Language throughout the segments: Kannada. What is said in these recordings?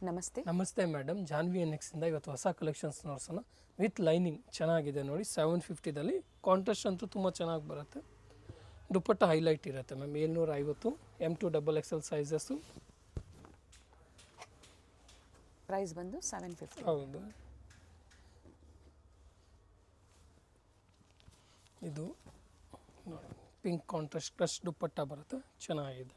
ನಮಸ್ತೆ. ನಮಸ್ತೆ ಮೇಡಮ್, ಜಾನ್ವಿ ಎನ್ಎಕ್ಸಿಂದ ಇವತ್ತು ಹೊಸ ಕಲೆಕ್ಷನ್ಸ್ ನೋಡ್ಸೋಣ. ವಿತ್ ಲೈನಿಂಗ್ ಚೆನ್ನಾಗಿದೆ ನೋಡಿ. 750ದಲ್ಲಿ ಕಾಂಟ್ರಾಸ್ಟ್ ಅಂತೂ ತುಂಬ ಚೆನ್ನಾಗಿ ಬರುತ್ತೆ. ದುಪ್ಪಟ್ಟ ಹೈಲೈಟ್ ಇರುತ್ತೆ ma'am. 750 M2 XXL sizes. Price ಬಂದು 750. ಹೌದು, ಇದು ಪಿಂಕ್ ಕಾಂಟ್ರಾಸ್ಟ್ ಕ್ರಶ್ ದುಪ್ಪಟ್ಟ ಬರುತ್ತೆ, ಚೆನ್ನಾಗಿದೆ.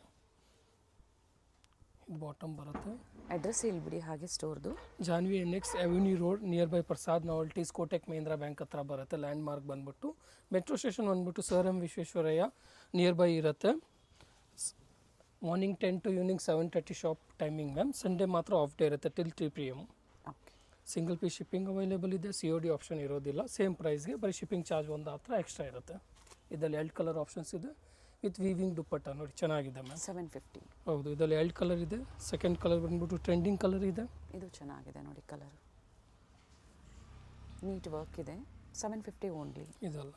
ಇದು ಬಾಟಮ್ ಬರುತ್ತೆ. ಅಡ್ರೆಸ್ ಹೇಳ್ಬಿಡಿ ಹಾಗೆ ಸ್ಟೋರ್ದು. Janvi NX avenue road, near by Prasad novelties, Kotak Mahindra bank ಹತ್ರ ಬರುತ್ತೆ. ಲ್ಯಾಂಡ್ ಮಾರ್ಕ್ ಬಂದ್ಬಿಟ್ಟು ಮೆಟ್ರೋ ಸ್ಟೇಷನ್ ಬಂದ್ಬಿಟ್ಟು sir M Visvesvaraya near by ಇರುತ್ತೆ. Morning 10 to evening 7:30 shop timing ma'am. Sunday ಮಾತ್ರ ಆಫ್ ಡೇ ಇರುತ್ತೆ till 3 PM. Okay. Single piece shipping available ಇದೆ. COD ಆಪ್ಷನ್ ಇರೋದಿಲ್ಲ. ಸೇಮ್ ಪ್ರೈಸ್ಗೆ, ಬರೀ ಶಿಪ್ಪಿಂಗ್ ಚಾರ್ಜ್ ಒಂದು ಹತ್ರ ಎಕ್ಸ್ಟ್ರಾ ಇರುತ್ತೆ. ಇದರಲ್ಲಿ 2 ಕಲರ್ ಆಪ್ಷನ್ಸ್ ಇದೆ ವಿತ್ ವೀವಿಂಗ್ ದುಪ್ಪಟ್ಟ ನೋಡಿ, ಚೆನ್ನಾಗಿದೆ ಮ್ಯಾಮ್. 750. ಹೌದು, ಇದರಲ್ಲಿ 2 ಕಲರ್ ಇದೆ. ಸೆಕೆಂಡ್ ಕಲರ್ ಬಂದ್ಬಿಟ್ಟು ಟ್ರೆಂಡಿಂಗ್ ಕಲರ್ ಇದೆ. ಇದು ಚೆನ್ನಾಗಿದೆ ನೋಡಿ, ಕಲರ್ ನೀಟ್ ವರ್ಕ್ ಇದೆ. 750 ಓನ್ಲಿ. ಇದಲ್ಲ,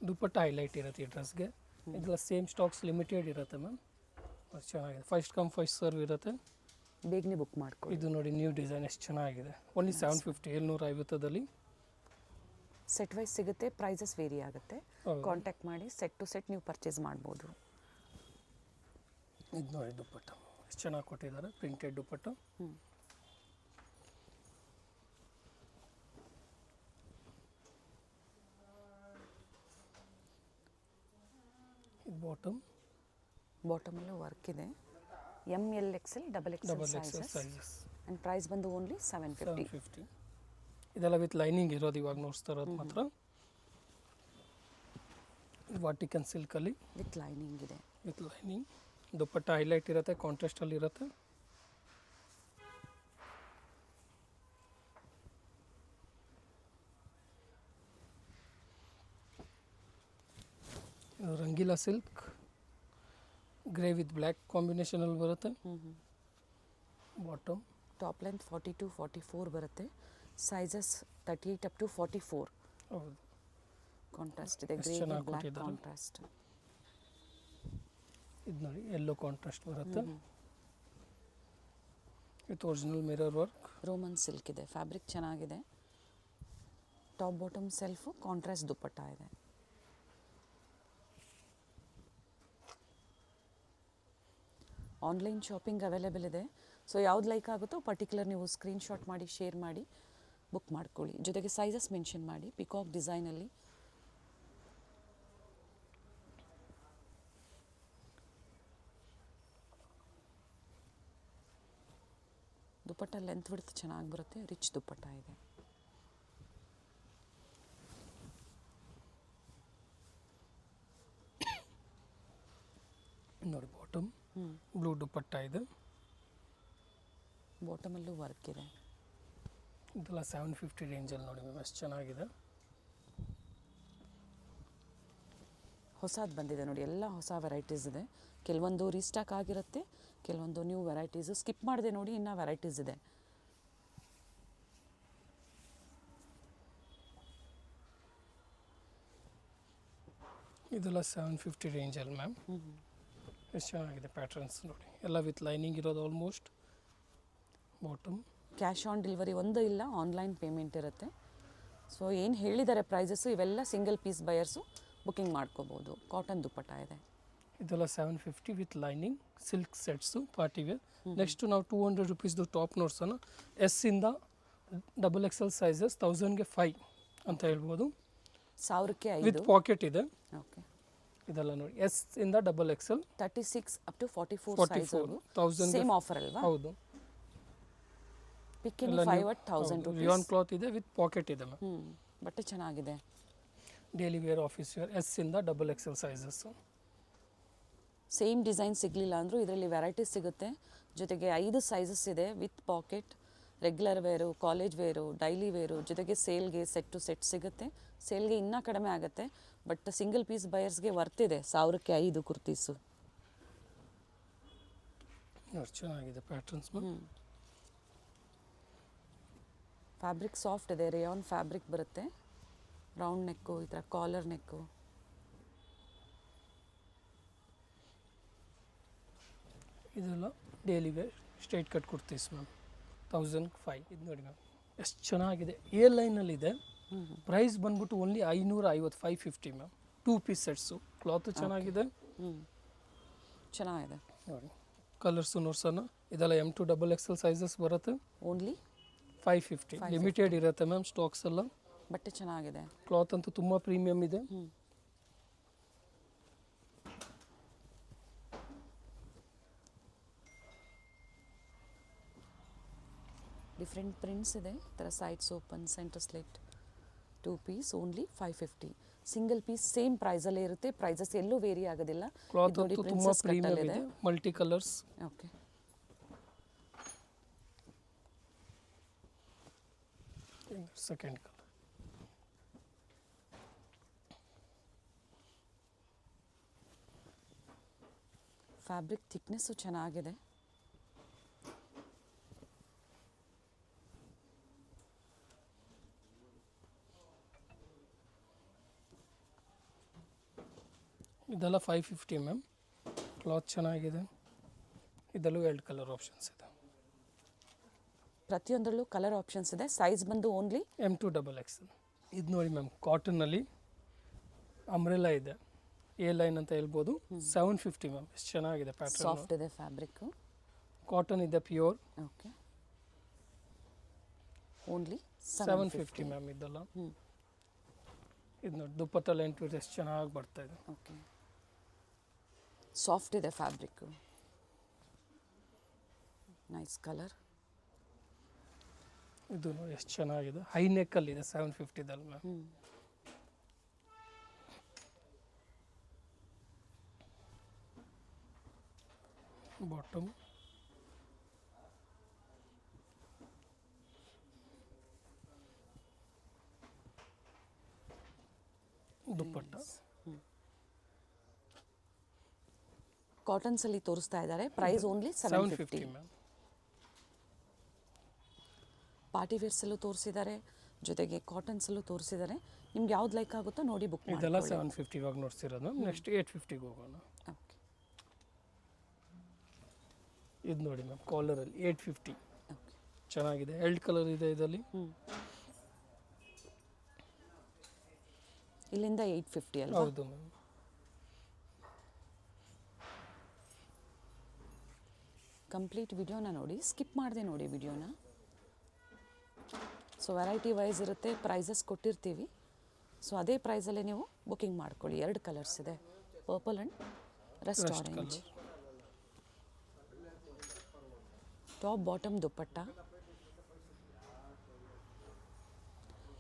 ದುಪ್ಪಟ್ಟ ಹೈಲೈಟ್ ಇರುತ್ತೆ ಈ ಡ್ರೆಸ್ಗೆ. ಇದೆಲ್ಲ ಸೇಮ್ ಸ್ಟಾಕ್ಸ್ ಲಿಮಿಟೆಡ್ ಇರುತ್ತೆ ಮ್ಯಾಮ್. ಚೆನ್ನಾಗಿದೆ. ಫಸ್ಟ್ ಕಮ್ ಫಸ್ಟ್ ಸರ್ವ್ ಇರುತ್ತೆ. ಬೇಗನೆ ಬುಕ್ ಮಾಡ್ಕೊಳ್ಳಿ. ಇದು ನೋಡಿ, ನ್ಯೂ ಡಿಸೈನ್ ಎಷ್ಟು ಚೆನ್ನಾಗಿದೆ. ಓನ್ಲಿ 750, 750ದಲ್ಲಿ. ಸೆಟ್ ವೈಸ್ ಸಿಗುತ್ತೆ, ಪ್ರೈಸಸ್ ವೇರಿ ಆಗುತ್ತೆ. ಕಾಂಟ್ಯಾಕ್ಟ್ ಮಾಡಿ ಸೆಟ್ ಟು ಸೆಟ್ ನೀವು ಪರ್ಚೇಸ್ ಮಾಡ್ಬೋದು. ಇದು ನೋಡಿ ದುಪ್ಪಟ್ಟ ಎಷ್ಟು ಚೆನ್ನಾಗಿ ಕೊಟ್ಟಿದ್ದಾರೆ, ಪ್ರಿಂಟೆಡ್ ದುಪ್ಪಟ್ಟ. ಇದು ಬಾಟಮಲ್ಲೂ ವರ್ಕ್ ಇದೆ. MLXL XXL sizes. And price ಬಂದು ಓನ್ಲಿ 750. ಇದೆಲ್ಲ ವಿತ್ ಲೈನಿಂಗ್ ಇರೋದು, ಇವಾಗ ನೋಡ್ತಾ ಇರೋದು ಮಾತ್ರ. ವಾಟಿಕನ್ ಸಿಲ್ಕಲ್ಲಿ ವಿತ್ ಲೈನಿಂಗ್ ಇದೆ. ವಿತ್ ಲೈನಿಂಗ್ ದುಪ್ಪಟ್ಟ ಹೈಲೈಟ್ ಇರುತ್ತೆ, ಕಾಂಟ್ರಾಸ್ಟಲ್ಲಿ ಇರುತ್ತೆ. ಇದು Rangeela silk grey with black ಕಾಂಬಿನೇಷನಲ್ಲಿ ಬರುತ್ತೆ. ಬಾಟಮ್ ಟಾಪ್ ಲೆಂತ್ 40 to 44 ಬರುತ್ತೆ. Sizes 38 up to 44. ಹೌದು, ಕಾಂಟ್ರಾಸ್ಟ್ ಇದೆ, ಗ್ರೇ ಬ್ಲ್ಯಾಕ್ ಕಾಂಟ್ರಾಸ್ಟ್. ಇದು ನೋಡಿ, ಯೆಲ್ಲೋ ಕಾಂಟ್ರಾಸ್ಟ್ ಬರುತ್ತೆ with original mirror work. Roman silk ಇದೆ, ಫ್ಯಾಬ್ರಿಕ್ ಚೆನ್ನಾಗಿದೆ. ಟಾಪ್ ಬಾಟಮ್ ಸೆಲ್ಫು ಕಾಂಟ್ರಾಸ್ಟ್ ದುಪ್ಪಟ್ಟ ಇದೆ. ಆನ್ಲೈನ್ ಶಾಪಿಂಗ್ ಅವೈಲೇಬಲ್ ಇದೆ. ಸೊ ಯಾವ್ದು ಲೈಕ್ ಆಗುತ್ತೋ ಪರ್ಟಿಕ್ಯುಲರ್ ನೀವು ಸ್ಕ್ರೀನ್ಶಾಟ್ ಮಾಡಿ ಶೇರ್ ಮಾಡಿ ಬುಕ್ ಮಾಡ್ಕೊಳ್ಳಿ. ಜೊತೆಗೆ ಸೈಜಸ್ ಮೆನ್ಷನ್ ಮಾಡಿ. ಪಿಕಾಕ್ ಡಿಸೈನಲ್ಲಿ ದುಪ್ಪಟ್ಟ ಲೆಂತ್ ವಿಡ್ತ್ ಚೆನ್ನಾಗಿ ಬರುತ್ತೆ. ರಿಚ್ ದುಪ್ಪಟ್ಟ ಇದೆ. ನೋಡಿ, ಬಾಟಮ್ ಬ್ಲೂ ದುಪ್ಪಟ್ಟ ಇದೆ. ಬಾಟಮಲ್ಲೂ ವರ್ಕ್ ಇದೆ. ಇದೆಲ್ಲ 750 ರೇಂಜಲ್ಲಿ ನೋಡಿ ಮ್ಯಾಮ್, ಎಷ್ಟು ಚೆನ್ನಾಗಿದೆ. ಹೊಸದು ಬಂದಿದೆ ನೋಡಿ, ಎಲ್ಲ ಹೊಸ ವೆರೈಟೀಸ್ ಇದೆ. ಕೆಲವೊಂದು ರೀಸ್ಟಾಕ್ ಆಗಿರುತ್ತೆ, ಕೆಲವೊಂದು ನ್ಯೂ ವೆರೈಟೀಸು. ಸ್ಕಿಪ್ ಮಾಡಿದೆ ನೋಡಿ, ಇನ್ನೂ ವೆರೈಟೀಸ್ ಇದೆ. ಇದೆಲ್ಲ 750 ರೇಂಜಲ್ಲಿ ಮ್ಯಾಮ್. ಎಷ್ಟು ಚೆನ್ನಾಗಿದೆ ಪ್ಯಾಟ್ರನ್ಸ್ ನೋಡಿ, ಎಲ್ಲ ವಿತ್ ಲೈನಿಂಗ್ ಇರೋದು almost. Bottom cash on delivery ಒಂದು ಇಲ್ಲ, ಆನ್ಲೈನ್ ಪೇಮೆಂಟ್ ಇರುತ್ತೆ. ಸೊ ಏನು ಹೇಳಿದ್ದಾರೆ ಪ್ರೈಸಸ್ಸು, ಇವೆಲ್ಲ ಸಿಂಗಲ್ ಪೀಸ್ ಬಯರ್ಸು ಬುಕ್ಕಿಂಗ್ ಮಾಡ್ಕೋಬೋದು. ಕಾಟನ್ ದುಪ್ಪಟ್ಟ ಇದೆ. ಇದೆಲ್ಲ 750 with lining silk sets, party wear. Next ನಾವು 200 ರೂಪೀಸ್ದು ಟಾಪ್ ನೋಡ್ಸೋಣ. S ಇಂದ XXL ಸೈಜಸ್ 1000ಗೆ 5 ಅಂತ ಹೇಳ್ಬೋದು. 1000ಕ್ಕೆ 5 ವಿತ್ ಪಾಕೆಟ್ ಇದೆ. ಓಕೆ. ಇದೆಲ್ಲ ನೋಡಿ, S ಇಂದ XXL 36 up to 44 same offer ಅಲ್ವಾ? ಹೌದು. Pick any 5 at 1000 rupees. Rayon cloth ಇದೆ ವಿತ್ ಪಾಕೆಟ್ ಇದೆ ಮ್ಯಾಮ್. ಬಟ್ಟೆ ಚೆನ್ನಾಗಿದೆ. Daily wear, office wear. S ಇಂದ XXL ಸೈಜಸ್ಸು. ಸೇಮ್ ಡಿಸೈನ್ ಸಿಗಲಿಲ್ಲ ಅಂದರೂ ಇದರಲ್ಲಿ ವೆರೈಟೀಸ್ ಸಿಗುತ್ತೆ. ಜೊತೆಗೆ 5 ಸೈಜಸ್ ಇದೆ with packet. Regular wear, college wear, daily wear, ಜೊತೆಗೆ ಸೇಲ್ಗೆ ಸೆಟ್ ಟು ಸೆಟ್ ಸಿಗುತ್ತೆ. ಸೇಲ್ಗೆ ಇನ್ನೂ ಕಡಿಮೆ ಆಗುತ್ತೆ, ಬಟ್ ಸಿಂಗಲ್ ಪೀಸ್ ಬಯರ್ಸ್ಗೆ ವರ್ತಿದೆ. 1000ಕ್ಕೆ 5 ಕುರ್ತೀಸು. ಚೆನ್ನಾಗಿದೆ ಪ್ಯಾಟ್ರನ್ಸ್. ಫ್ಯಾಬ್ರಿಕ್ ಸಾಫ್ಟ್ ಇದೆ, ರೇಯಾನ್ ಫ್ಯಾಬ್ರಿಕ್ ಬರುತ್ತೆ. ರೌಂಡ್ ನೆಕ್ಕು, ಈ ಥರ ಕಾಲರ್ ನೆಕ್ಕು. ಇದೆಲ್ಲ daily wear straight cut kurtis ma'am 1005. ಇದು ನೋಡಿ ಮ್ಯಾಮ್ ಎಷ್ಟು ಚೆನ್ನಾಗಿದೆ, ಎ ಲೈನಲ್ಲಿದೆ. ಪ್ರೈಸ್ ಬಂದ್ಬಿಟ್ಟು only 550, 550 ma'am. 2 piece sets. Cloth ಚೆನ್ನಾಗಿದೆ. ಚೆನ್ನಾಗಿದೆ. ನೋಡಿ ಕಲರ್ಸು ನೋಡ್ಸೋಣ. ಇದೆಲ್ಲ M2 XXL ಸೈಜಸ್ ಬರುತ್ತೆ. ಓನ್ಲಿ 550 ಲಿಮಿಟೆಡ್ ಇರುತ್ತೆ ಮ್ಯಾಮ್ ಸ್ಟಾಕ್ಸ್ ಎಲ್ಲ. ಬಟ್ಟೆ ಚೆನ್ನಾಗಿದೆ. ಕ್ಲಾತ್ ಅಂತೂ ತುಂಬ ಪ್ರೀಮಿಯಮ್ ಇದೆ. ಡಿಫ್ರೆಂಟ್ ಪ್ರಿಂಟ್ಸ್ ಇದೆ. ಈ ಥರ sides open, centre slit, 2 piece only 550. Single piece same ಪ್ರೈಸಲ್ಲೇ ಇರುತ್ತೆ. ಪ್ರೈಸಸ್ ಎಲ್ಲೂ ವೇರಿ ಆಗೋದಿಲ್ಲ. ಕ್ಲಾತ್ ಅಂತೂ ತುಂಬ ಪ್ರೀಮಿಯಮ್ ಇದೆ. Multi colours. Okay, second colour. Fabric thickness ಚೆನ್ನಾಗಿದೆ. ಇದೆಲ್ಲ 550 ಮ್ಯಾಮ್. ಕ್ಲಾತ್ ಚೆನ್ನಾಗಿದೆ. ಇದರಲ್ಲೂ 2 ಕಲರ್ ಆಪ್ಷನ್ಸ್ ಇದೆ. ಪ್ರತಿಯೊಂದರಲ್ಲೂ ಕಲರ್ ಆಪ್ಷನ್ಸ್ ಇದೆ. ಸೈಜ್ ಬಂದು ಓನ್ಲಿ M2 XXL. ಇದು ನೋಡಿ ಮ್ಯಾಮ್, ಕಾಟನ್ನಲ್ಲಿ ಅಂಬ್ರೆಲಾ ಇದೆ. ಎ ಲೈನ್ ಅಂತ ಹೇಳ್ಬೋದು. 750 ಮ್ಯಾಮ್. ಎಷ್ಟು ಚೆನ್ನಾಗಿದೆ ಪ್ಯಾಟರ್ನ್. ಸಾಫ್ಟ್ ಇದೆ ಫ್ಯಾಬ್ರಿಕ್. ಕಾಟನ್ ಇದೆ ಪ್ಯೂರ್. Okay, only 750 ma'am. ಇದೆಲ್ಲ ಇದು ನೋಡಿ ದುಪ್ಪಟ್ಟ ಲೆಂತ್ ಎಷ್ಟು ಚೆನ್ನಾಗಿ ಬರ್ತಾ ಇದೆ. ಓಕೆ, ಸಾಫ್ಟ್ ಇದೆ ಫ್ಯಾಬ್ರಿಕ್. Nice colour. ಇದು ನೋಡಿ ಎಷ್ಟು ಚೆನ್ನಾಗಿದೆ. ಹೈ ನೆಕ್ಕಲ್ಲಿ ಇದೆ 750ದಲ್ಲಿ ಮ್ಯಾಮ್. ಬಾಟಮ್ ದುಪ್ಪಟ್ಟ. ಕಾಟನ್ಸ್ ಅಲ್ಲಿ ತೋರಿಸ್ತಾ ಇದ್ದಾರೆ. Price only 750 ma'am. ಪಾರ್ಟಿ ವೇರ್ಸಲ್ಲೂ ತೋರಿಸಿದ್ದಾರೆ, ಜೊತೆಗೆ ಕಾಟನ್ಸಲ್ಲೂ ತೋರಿಸಿದ್ದಾರೆ. ನಿಮ್ಗೆ ಯಾವ್ದು ಲೈಕ್ ಆಗುತ್ತೋ ನೋಡಿ ಬುಕ್ ಮಾಡಿ. ಇದೆಲ್ಲ 750 ಇವಾಗ ನೋಡ್ತಿರೋದು. ನೆಕ್ಸ್ಟ್ 850ಗೆ ಹೋಗೋಣ. ಓಕೆ, ಇದು ನೋಡಿ ಮ್ಯಾಮ್, ಕಾಲರಲ್ಲಿ 850. ಓಕೆ, ಚೆನ್ನಾಗಿದೆ. 2 ಕಲರ್ ಇದೆ ಇದರಲ್ಲಿ. ಇಲ್ಲಿಂದ 850 ಅಲ್ವಾ? ಹೌದು ಮ್ಯಾಮ್. ಕಂಪ್ಲೀಟ್ ವಿಡಿಯೋನ ನೋಡಿ, ಸ್ಕಿಪ್ ಮಾಡದೆ ನೋಡಿ ವಿಡಿಯೋನ. ಸೊ ವೆರೈಟಿ ವೈಸ್ ಇರುತ್ತೆ, ಪ್ರೈಸಸ್ ಕೊಟ್ಟಿರ್ತೀವಿ. ಸೊ ಅದೇ ಪ್ರೈಸಲ್ಲೇ ನೀವು ಬುಕಿಂಗ್ ಮಾಡ್ಕೊಳ್ಳಿ. 2 ಕಲರ್ಸ್ ಇದೆ, purple and rust orange. Top bottom dupatta.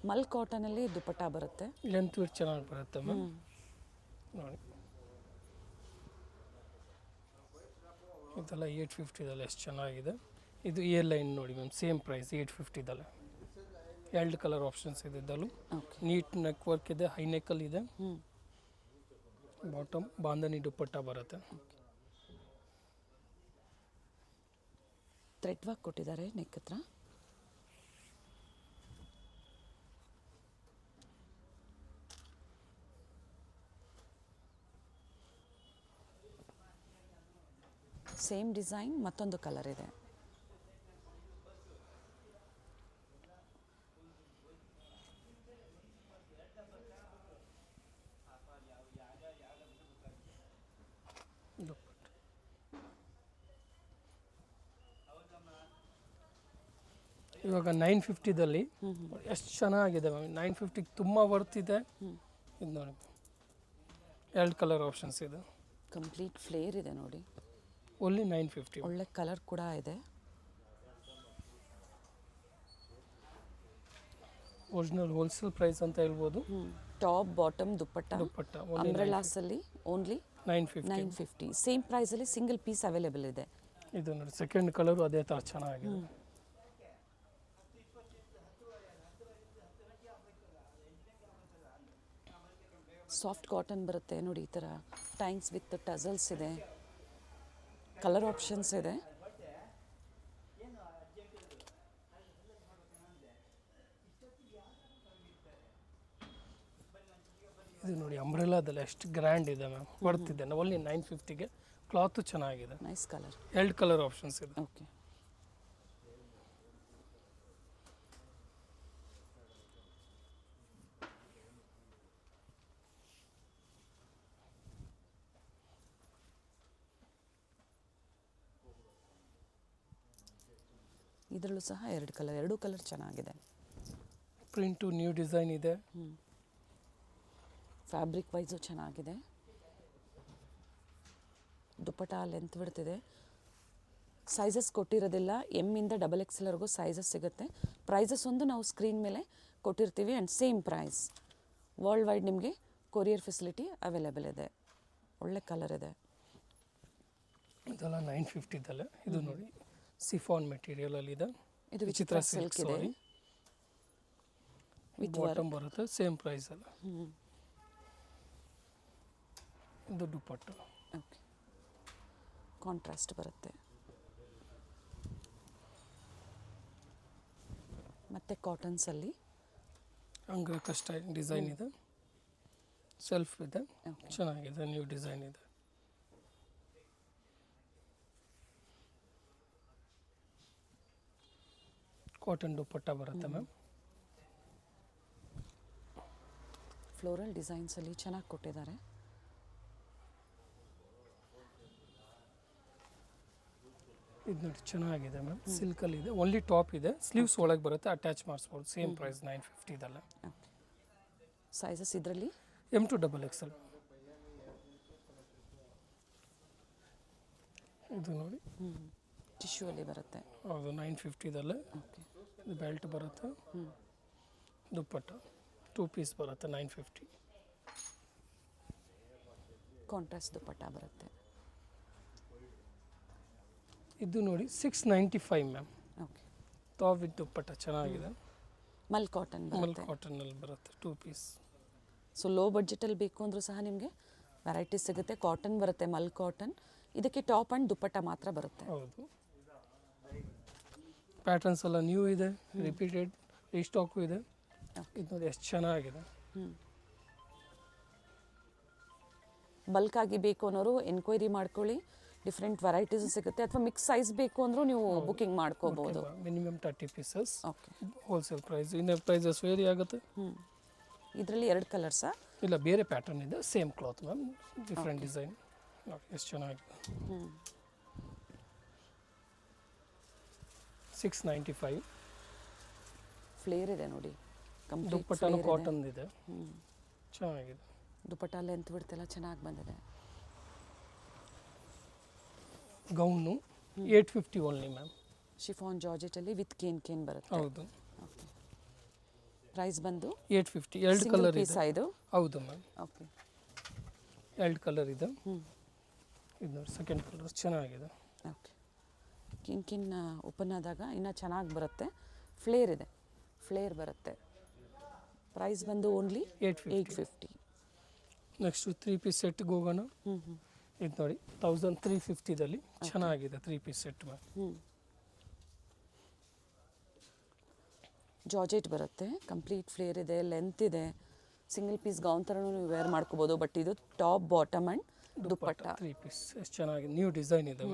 ಮಲ್ ಕಾಟನಲ್ಲಿ ದುಪ್ಪಟ್ಟ ಬರುತ್ತೆ. ಲೆಂತ್ ವಿಡ್ತ್ ಚೆನ್ನಾಗಿ ಬರುತ್ತೆ ಮ್ಯಾಮ್. ನೋಡಿ ಇದೆಲ್ಲ 850 ಎಷ್ಟು ಚೆನ್ನಾಗಿದೆ. ಇದು ಇಯರ್ ಲೈನ್ ನೋಡಿ ma'am, same price 850. 2 colour options ಇದೆ ಇದರಲ್ಲೂ. ನೀಟ್ ನೆಕ್ ವರ್ಕ್ ಇದೆ, ಹೈ ನೆಕ್ಕಲ್ಲಿ ಇದೆ. ಬಾಟಮ್ ಬಾಂಧನಿ ದುಪ್ಪಟ್ಟ ಬರುತ್ತೆ. ಥ್ರೆಡ್ ವರ್ಕ್ ಕೊಟ್ಟಿದ್ದಾರೆ ನೆಕ್ ಹತ್ರ. ಸೇಮ್ ಡಿಸೈನ್, ಮತ್ತೊಂದು ಕಲರ್ ಇದೆ. ಇವಾಗ 950ದಲ್ಲಿ ಎಷ್ಟು ಚೆನ್ನಾಗಿದೆ ಮ್ಯಾಮ್. 950ಗೆ ತುಂಬ ವರ್ತ್ ಇದೆ. ಇದು ನೋಡಿ 2 ಕಲರ್ ಆಪ್ಷನ್ಸ್ ಇದೆ. ಕಂಪ್ಲೀಟ್ ಫ್ಲೇರ್ ಇದೆ ನೋಡಿ. ಓನ್ಲಿ 950. ಒಳ್ಳೆ ಕಲರ್ ಕೂಡ ಇದೆ. ಒರಿಜಿನಲ್ ಹೋಲ್ಸೇಲ್ ಪ್ರೈಸ್ ಅಂತ ಹೇಳ್ಬೋದು. ಟಾಪ್ ಬಾಟಮ್ ದುಪ್ಪಟ್ಟ ಅಂಬ್ರೆಲಾಸಲ್ಲಿ ಓನ್ಲಿ 950. ಸೇಮ್ ಪ್ರೈಸಲ್ಲಿ ಸಿಂಗಲ್ ಪೀಸ್ ಅವೈಲೇಬಲ್ ಇದೆ. ಇದು ನೋಡಿ ಸೆಕೆಂಡ್ ಕಲರು ಅದೇ ಥರ ಚೆನ್ನಾಗಿದೆ. ಸಾಫ್ಟ್ ಕಾಟನ್ ಬರುತ್ತೆ ನೋಡಿ. ಈ ಥರ ಟೈನ್ಸ್ ವಿತ್ ಟಸಲ್ಸ್ ಇದೆ. ಕಲರ್ ಆಪ್ಷನ್ಸ್ ಇದೆ. ಇದು ನೋಡಿ ಅಂಬ್ರೆಲಾದಲ್ಲಿ ಎಷ್ಟು ಗ್ರ್ಯಾಂಡ್ ಇದೆ ಮ್ಯಾಮ್. ಬರ್ತಿದೆ ಓನ್ಲಿ 950ಗೆ ಕ್ಲಾತ್ ಚೆನ್ನಾಗಿದೆ, ನೈಸ್ ಕಲರ್. 2 ಕಲರ್ ಆಪ್ಷನ್ಸ್ ಇದೆ. ಓಕೆ. ಇದರಲ್ಲೂ ಸಹ 2 ಕಲರ್, 2 ಕಲರ್ ಚೆನ್ನಾಗಿದೆ. ಪ್ರಿಂಟು ನ್ಯೂ ಡಿಸೈನ್ ಇದೆ. ಫ್ಯಾಬ್ರಿಕ್ ವೈಸು ಚೆನ್ನಾಗಿದೆ. ದುಪ್ಪಟ ಲೆಂತ್ ಬಿಡ್ತಿದೆ. ಸೈಜಸ್ ಕೊಟ್ಟಿರೋದಿಲ್ಲ, ಎಮ್ಮಿಂದ XXLವರೆಗೂ ಸೈಜಸ್ ಸಿಗುತ್ತೆ. ಪ್ರೈಸಸ್ ಒಂದು ನಾವು ಸ್ಕ್ರೀನ್ ಮೇಲೆ ಕೊಟ್ಟಿರ್ತೀವಿ and same price. World wide ನಿಮಗೆ ಕೊರಿಯರ್ ಫೆಸಿಲಿಟಿ ಅವೈಲೇಬಲ್ ಇದೆ. ಒಳ್ಳೆ ಕಲರ್ ಇದೆ. ಇದೆಲ್ಲ 950 ಇದು ನೋಡಿ ಸಿಫಾನ್ ಮೆಟೀರಿಯಲ್ ಅಲ್ಲಿ ಇದೆ. ಇದು ವಿಚಿತ್ರ ಸಿಲ್ಕ್ ಇದೆ. ಬಾಟಮ್ ಬರುತ್ತೆ ಸೇಮ್ ಪ್ರೈಸ್ ಅಲ್ಲ. ಇದು ದುಪ್ಪಟ್ಟ. ಓಕೆ. ಕಾಂಟ್ರಾಸ್ಟ್ ಬರುತ್ತೆ. ಮತ್ತು ಕಾಟನ್ಸಲ್ಲಿ ಅಂಗ್ರಕ ಸ್ಟೈಲ್ ಡಿಸೈನ್ ಇದೆ, ಸೆಲ್ಫ್ ಇದೆ, ಚೆನ್ನಾಗಿದೆ, ನ್ಯೂ ಡಿಸೈನ್ ಇದೆ. ಕಾಟನ್ ದುಪ್ಪಟ್ಟ ಬರುತ್ತೆ ಮ್ಯಾಮ್. ಫ್ಲೋರಲ್ ಡಿಸೈನ್ಸಲ್ಲಿ ಚೆನ್ನಾಗಿ ಕೊಟ್ಟಿದ್ದಾರೆ. ಇದು ನೋಡಿ ಚೆನ್ನಾಗಿದೆ ಮ್ಯಾಮ್, ಸಿಲ್ಕಲ್ಲಿ ಇದೆ. ಓನ್ಲಿ ಟಾಪ್ ಇದೆ, ಸ್ಲೀವ್ಸ್ ಒಳಗೆ ಬರುತ್ತೆ, ಅಟ್ಯಾಚ್ ಮಾಡಿಸ್ಬೋದು. ಸೇಮ್ ಪ್ರೈಸ್ 950 ಇದೆಲ್ಲ. ಸೈಜಸ್ ಇದರಲ್ಲಿ M to XXL. ಇದು ನೋಡಿ ಟಿಶ್ಯೂ ಅಲ್ಲಿ ಬರುತ್ತೆ. ಹೌದು 950 ಇದೆಲ್ಲ. ಓಕೆ. ಇದು ಬೆಲ್ಟ್ ಬರುತ್ತೆ, ದುಪ್ಪಟ್ಟ 2 ಪೀಸ್ ಬರುತ್ತೆ 950. ಕಾಂಟ್ರಾಸ್ಟ್ ದುಪ್ಪಟ್ಟ ಬರುತ್ತೆ. ಇದು ನೋಡಿ 695 ಮ್ಯಾಮ್. ಓಕೆ. ಟಾಪ್ ವಿತ್ ದುಪ್ಪಟ್ಟ ಚೆನ್ನಾಗಿದೆ. ಮಲ್ ಕಾಟನ್ ಮಲ್ ಬರುತ್ತೆ. ಕಾಟನಲ್ಲಿ ಬರುತ್ತೆ 2 ಪೀಸ್. ಸೊ ಲೋ ಬಡ್ಜೆಟಲ್ಲಿ ಬೇಕು ಅಂದರೂ ಸಹ ನಿಮಗೆ ವೆರೈಟೀಸ್ ಸಿಗುತ್ತೆ. ಕಾಟನ್ ಬರುತ್ತೆ, ಮಲ್ ಕಾಟನ್. ಇದಕ್ಕೆ ಟಾಪ್ ಆ್ಯಂಡ್ ದುಪ್ಪಟ್ಟ ಮಾತ್ರ ಬರುತ್ತೆ. ಹೌದು. ಪ್ಯಾಟರ್ನ್ಸ್ ಎಲ್ಲ ನ್ಯೂ ಇದೆ, ರಿಪೀಟೆಡ್ ರೀಸ್ಟಾಕು ಇದೆ. ಇದು ನೋಡಿ ಎಷ್ಟು ಚೆನ್ನಾಗಿದೆ. ಬಲ್ಕಾಗಿ ಬೇಕು ಅನ್ನೋರು ಎನ್ಕ್ವೈರಿ ಮಾಡ್ಕೊಳ್ಳಿ. ಡಿಫ್ರೆಂಟ್ ವೆರೈಟೀಸ್ ಸಿಗುತ್ತೆ. ಅಥವಾ ಮಿಕ್ಸ್ ಸೈಜ್ ಬೇಕು ಅಂದರೂ ನೀವು ಬುಕಿಂಗ್ ಮಾಡ್ಕೋಬಹುದು. Minimum 30 pieces. Okay. Wholesale price. ಇನ್ನು ಪ್ರೈಸಸ್ ವೇರಿ ಆಗುತ್ತೆ. ಇದರಲ್ಲಿ 2 ಕಲರ್ಸಾ? ಇಲ್ಲ, ಬೇರೆ ಪ್ಯಾಟರ್ನ್ ಇದೆ, same cloth ma'am, different design. ಎಷ್ಟು ಚೆನ್ನಾಗಿದೆ. 695. ಫ್ಲೇರ್ ಇದೆ ನೋಡಿ. ದುಪ್ಪಟ್ಟನು ಕಾಟನ್ ಇದೆ, ಚೆನ್ನಾಗಿದೆ. ದುಪ್ಪಟ್ಟ ಲೆಂತ್ ಬಿಡ್ತೆಲ್ಲ ಚೆನ್ನಾಗಿ ಬಂದಿದೆ. Gown 850 only ma'am. ಶಿಫಾನ್ ಜಾರ್ಜೆಟಲ್ಲಿ ವಿತ್ ಕೇನ್ ಬರುತ್ತೆ. ಹೌದು. ಓಕೆ. ಪ್ರೈಸ್ ಬಂದು 850. 2 ಕಲರ್ ಇದೆ. ಇದು ಹೌದು ಮ್ಯಾಮ್. ಓಕೆ. 2 ಕಲರ್ ಇದೆ. ಇದು ನೋಡಿ ಸೆಕೆಂಡ್ ಕಲರ್ ಚೆನ್ನಾಗಿದೆ. ಓಕೆ. ಕಿನ್ ಓಪನ್ ಆದಾಗ ಇನ್ನೂ ಚೆನ್ನಾಗಿ ಬರುತ್ತೆ. ಫ್ಲೇರ್ ಇದೆ, ಫ್ಲೇರ್ ಬರುತ್ತೆ. ಪ್ರೈಸ್ ಬಂದು ಓನ್ಲಿ 850. ನೆಕ್ಸ್ಟ್ 3 ಪೀಸ್ ಸೆಟ್ಗೆ ಹೋಗೋಣ. ಇದು ನೋಡಿ 1350ದಲ್ಲಿ ಚೆನ್ನಾಗಿದೆ 3 ಪೀಸ್ ಸೆಟ್ ಮ್ಯಾಮ್. ಜಾರ್ಜೆಟ್ ಬರುತ್ತೆ, ಕಂಪ್ಲೀಟ್ ಫ್ಲೇರ್ ಇದೆ, ಲೆಂತ್ ಇದೆ. ಸಿಂಗಲ್ ಪೀಸ್ ಗೌನ್ ಥರನೂ ನೀವು ವೇರ್ ಮಾಡ್ಕೋಬೋದು. ಬಟ್ ಇದು top bottom and dupatta 3 piece ಎಷ್ಟು ಚೆನ್ನಾಗಿದೆ, ನ್ಯೂ ಡಿಸೈನ್ ಇದೆ.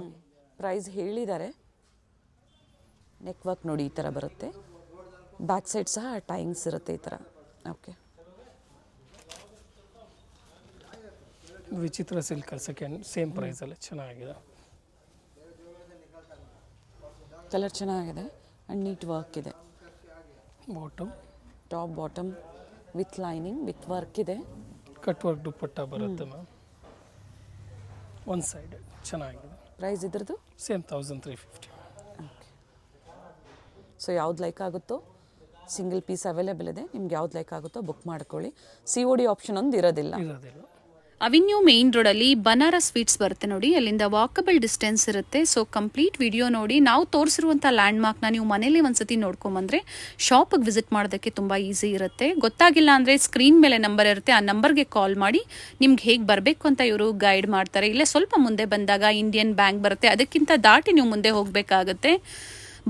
ಪ್ರೈಸ್ ಹೇಳಿದ್ದಾರೆ. ನೆಕ್ ವರ್ಕ್ ನೋಡಿ ಈ ಥರ ಬರುತ್ತೆ. ಬ್ಯಾಕ್ ಸೈಡ್ ಸಹ ಟೈಯಿಂಗ್ಸ್ ಇರುತ್ತೆ ಈ ಥರ. ಓಕೆ. ವಿಚಿತ್ರ ಸಿಲ್ಕ್ ಸೆಕೆಂಡ್ ಸೇಮ್ ಪ್ರೈಸಲ್ಲಿ ಚೆನ್ನಾಗಿದೆ. ಕಲರ್ ಚೆನ್ನಾಗಿದೆ ಆ್ಯಂಡ್ ನೀಟ್ ವರ್ಕ್ ಇದೆ. Bottom, top bottom with lining with work ಇದೆ. ಕಟ್ ವರ್ಕ್ ದುಪ್ಪಟ್ಟ ಬರುತ್ತೆ ಮ್ಯಾಮ್. ಒನ್ ಸೈಡ್ ಚೆನ್ನಾಗಿದೆ. ಪ್ರೈಸ್ ಇದ್ರದ್ದು ಸೇಮ್ 1350. ಓಕೆ. ಸೊ ಯಾವ್ದು ಲೈಕ್ ಆಗುತ್ತೋ, ಸಿಂಗಲ್ ಪೀಸ್ ಅವೈಲೇಬಲ್ ಇದೆ. ನಿಮ್ಗೆ ಯಾವ್ದು ಲೈಕ್ ಆಗುತ್ತೋ ಬುಕ್ ಮಾಡ್ಕೊಳ್ಳಿ. COD ಆಪ್ಷನ್ ಒಂದು ಇರೋದಿಲ್ಲ. ಅವೆನ್ಯೂ ಮೇನ್ ರೋಡಲ್ಲಿ ಬನಾರಸ್ ಸ್ವೀಟ್ಸ್ ಬರುತ್ತೆ ನೋಡಿ. ಅಲ್ಲಿಂದ ವಾಕಬಲ್ ಡಿಸ್ಟೆನ್ಸ್ ಇರುತ್ತೆ. ಸೊ ಕಂಪ್ಲೀಟ್ ವಿಡಿಯೋ ನೋಡಿ. ನಾವು ತೋರಿಸಿರುವಂಥ ಲ್ಯಾಂಡ್ಮಾರ್ಕ್ನ ನೀವು ಮನೇಲಿ ಒಂದ್ಸತಿ ನೋಡ್ಕೊಂಬಂದ್ರೆ ಶಾಪಿಗೆ ವಿಸಿಟ್ ಮಾಡೋದಕ್ಕೆ ತುಂಬ ಈಸಿ ಇರುತ್ತೆ. ಗೊತ್ತಾಗಿಲ್ಲ ಅಂದರೆ ಸ್ಕ್ರೀನ್ ಮೇಲೆ ನಂಬರ್ ಇರುತ್ತೆ, ಆ ನಂಬರ್ಗೆ ಕಾಲ್ ಮಾಡಿ ನಿಮ್ಗೆ ಹೇಗೆ ಬರಬೇಕು ಅಂತ ಇವರು ಗೈಡ್ ಮಾಡ್ತಾರೆ. ಇಲ್ಲೇ ಸ್ವಲ್ಪ ಮುಂದೆ ಬಂದಾಗ ಇಂಡಿಯನ್ ಬ್ಯಾಂಕ್ ಬರುತ್ತೆ, ಅದಕ್ಕಿಂತ ದಾಟಿ ನೀವು ಮುಂದೆ ಹೋಗಬೇಕಾಗತ್ತೆ.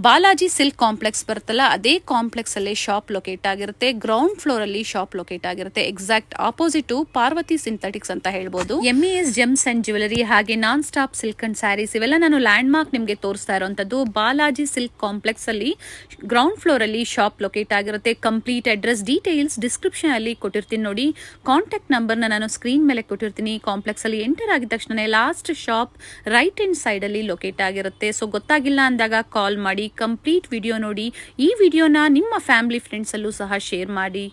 ಬಾಲಾಜಿ ಸಿಲ್ಕ್ ಕಾಂಪ್ಲೆಕ್ಸ್ ಬರುತ್ತಲ್ಲ ಅದೇ ಕಾಂಪ್ಲೆಕ್ಸ್ ಅಲ್ಲಿ ಶಾಪ್ ಲೊಕೇಟ್ ಆಗಿರುತ್ತೆ. ಗ್ರೌಂಡ್ ಫ್ಲೋರ್ ಅಲ್ಲಿ ಶಾಪ್ ಲೊಕೇಟ್ ಆಗಿರುತ್ತೆ. ಎಕ್ಸಾಕ್ಟ್ ಆಪೋಸಿಟ್ ಪಾರ್ವತಿ ಸಿಂಥೆಟಿಕ್ಸ್ ಅಂತ ಹೇಳ್ಬೋದು. MES ಜೆಮ್ಸ್ ಅಂಡ್ ಜ್ಯುವೆಲರಿ ಹಾಗೆ non stop silk and saris ಇವೆಲ್ಲ ನಾನು ಲ್ಯಾಂಡ್ ಮಾರ್ಕ್ ನಿಮಗೆ ತೋರಿಸ್ತಾ ಇರುವಂತದ್ದು ಬಾಲಾಜಿ ಸಿಲ್ಕ್ ಕಾಂಪ್ಲೆಕ್ಸ್ ಅಲ್ಲಿ ಗ್ರೌಂಡ್ ಫ್ಲೋರ್ ಅಲ್ಲಿ ಶಾಪ್ ಲೊಕೇಟ್ ಆಗಿರುತ್ತೆ. ಕಂಪ್ಲೀಟ್ ಅಡ್ರೆಸ್ ಡೀಟೇಲ್ಸ್ ಡಿಸ್ಕ್ರಿಪ್ಷನ್ ಅಲ್ಲಿ ಕೊಟ್ಟಿರ್ತೀನಿ ನೋಡಿ. ಕಾಂಟ್ಯಾಕ್ಟ್ ನಂಬರ್ನ ನಾನು ಸ್ಕ್ರೀನ್ ಮೇಲೆ ಕೊಟ್ಟಿರ್ತೀನಿ. ಕಾಂಪ್ಲೆಕ್ಸ್ ಅಲ್ಲಿ ಎಂಟರ್ ಆಗಿದ ತಕ್ಷಣ last shop right hand side ಅಲ್ಲಿ ಲೊಕೇಟ್ ಆಗಿರುತ್ತೆ. ಸೊ ಗೊತ್ತಾಗಿಲ್ಲ ಅಂದಾಗ ಕಾಲ್ ಮಾಡಿ, ಕಂಪ್ಲೀಟ್ ವಿಡಿಯೋ ನೋಡಿ. ಈ ವಿಡಿಯೋನ ನಿಮ್ಮ ಫ್ಯಾಮಿಲಿ ಫ್ರೆಂಡ್ಸ್ ಅಲ್ಲೂ ಸಹ ಶೇರ್ ಮಾಡಿ.